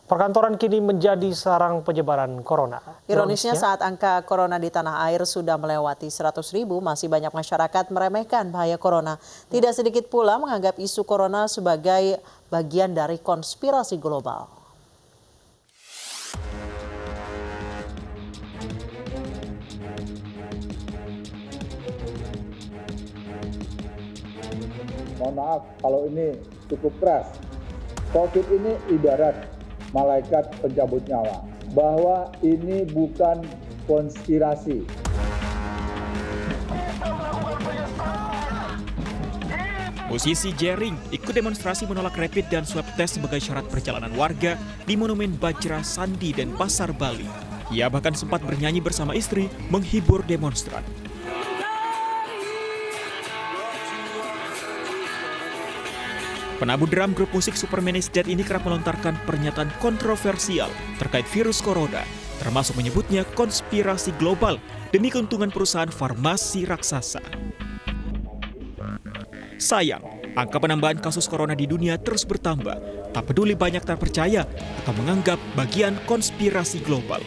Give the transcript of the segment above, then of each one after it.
Perkantoran kini menjadi sarang penyebaran corona. Ironisnya saat angka corona di tanah air sudah melewati 100.000, masih banyak masyarakat meremehkan bahaya corona. Tidak sedikit pula menganggap isu corona sebagai bagian dari konspirasi global. Mohon maaf kalau ini cukup keras. COVID ini ibarat malaikat pencabut nyawa, bahwa ini bukan konspirasi. Musisi Jering ikut demonstrasi menolak rapid dan swab test sebagai syarat perjalanan warga di Monumen Bajra, Sandi, dan Pasar Bali. Ia bahkan sempat bernyanyi bersama istri menghibur demonstran. Penabuh drum grup musik Superman is Dead ini kerap melontarkan pernyataan kontroversial terkait virus corona, termasuk menyebutnya konspirasi global demi keuntungan perusahaan farmasi raksasa. Sayang, angka penambahan kasus corona di dunia terus bertambah, tak peduli banyak tak percaya atau menganggap bagian konspirasi global.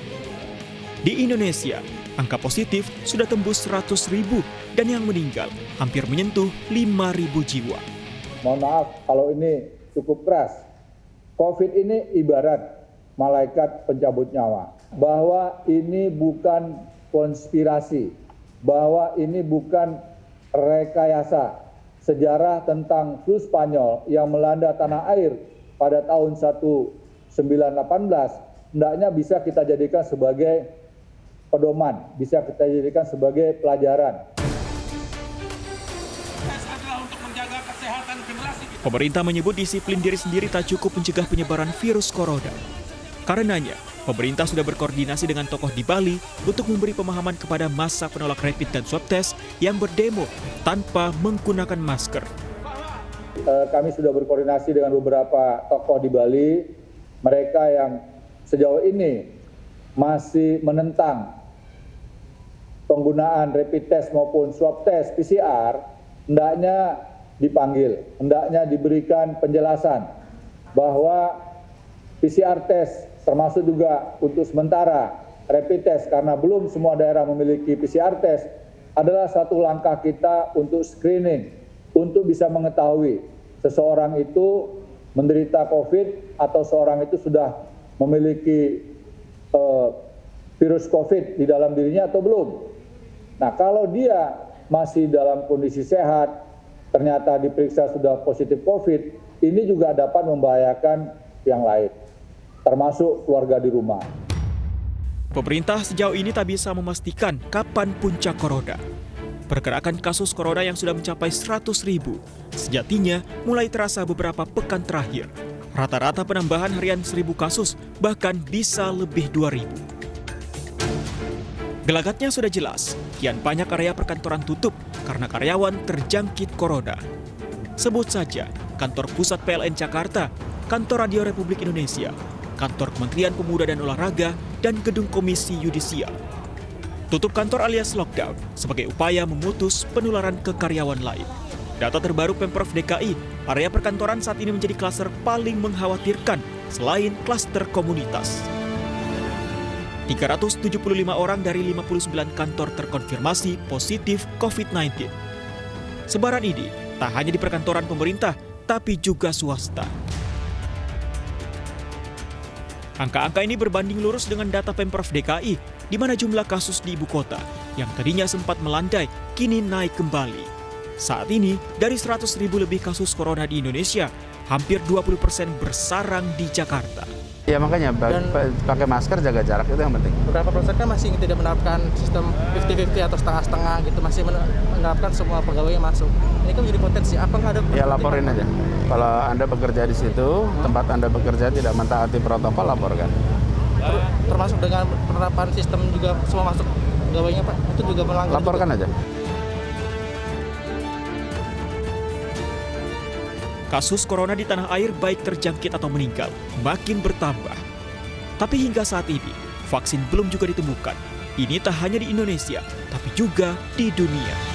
Di Indonesia, angka positif sudah tembus 100.000 dan yang meninggal hampir menyentuh 5.000 jiwa. Mohon maaf kalau ini cukup keras. COVID ini ibarat malaikat pencabut nyawa. Bahwa ini bukan konspirasi. Bahwa ini bukan rekayasa. Sejarah tentang flu Spanyol yang melanda tanah air pada tahun 1918 hendaknya bisa kita jadikan sebagai pedoman, bisa kita jadikan sebagai pelajaran. Pemerintah menyebut disiplin diri sendiri tak cukup mencegah penyebaran virus corona. Karenanya, pemerintah sudah berkoordinasi dengan tokoh di Bali untuk memberi pemahaman kepada massa penolak rapid dan swab test yang berdemo tanpa menggunakan masker. Kami sudah berkoordinasi dengan beberapa tokoh di Bali, mereka yang sejauh ini masih menentang penggunaan rapid test maupun swab test PCR, hendaknya dipanggil, hendaknya diberikan penjelasan bahwa PCR test termasuk juga untuk sementara rapid test karena belum semua daerah memiliki PCR test adalah satu langkah kita untuk screening, untuk bisa mengetahui seseorang itu menderita COVID atau seorang itu sudah memiliki virus COVID di dalam dirinya atau belum. Nah, kalau dia masih dalam kondisi sehat, ternyata diperiksa sudah positif COVID, ini juga dapat membahayakan yang lain, termasuk keluarga di rumah. Pemerintah sejauh ini tak bisa memastikan kapan puncak corona. Pergerakan kasus corona yang sudah mencapai 100.000, sejatinya mulai terasa beberapa pekan terakhir. Rata-rata penambahan harian 1.000 kasus, bahkan bisa lebih 2.000. Gelagatnya sudah jelas, kian banyak area perkantoran tutup karena karyawan terjangkit corona. Sebut saja kantor pusat PLN Jakarta, kantor Radio Republik Indonesia, kantor Kementerian Pemuda dan Olahraga, dan gedung Komisi Yudisial. Tutup kantor alias lockdown sebagai upaya memutus penularan ke karyawan lain. Data terbaru Pemprov DKI, area perkantoran saat ini menjadi klaster paling mengkhawatirkan selain klaster komunitas. 375 orang dari 59 kantor terkonfirmasi positif COVID-19. Sebaran ini tak hanya di perkantoran pemerintah, tapi juga swasta. Angka-angka ini berbanding lurus dengan data Pemprov DKI, di mana jumlah kasus di ibu kota yang tadinya sempat melandai, kini naik kembali. Saat ini, dari 100.000 lebih kasus corona di Indonesia, hampir 20% bersarang di Jakarta. Ya makanya pakai masker, jaga jarak itu yang penting. Beberapa perusahaan kan masih tidak menerapkan sistem 50-50 atau setengah-setengah gitu, masih menerapkan semua pegawai yang masuk. Ini kan menjadi potensi, apa nggak ada? Ya laporin aja. Kalau Anda bekerja di situ, tempat Anda bekerja tidak mentaati protokol, laporkan. Termasuk dengan penerapan sistem juga semua masuk pegawainya Pak, itu juga melanggar. Laporkan juga. aja. Kasus corona di tanah air baik terjangkit atau meninggal makin bertambah. Tapi hingga saat ini, vaksin belum juga ditemukan. Ini tak hanya di Indonesia, tapi juga di dunia.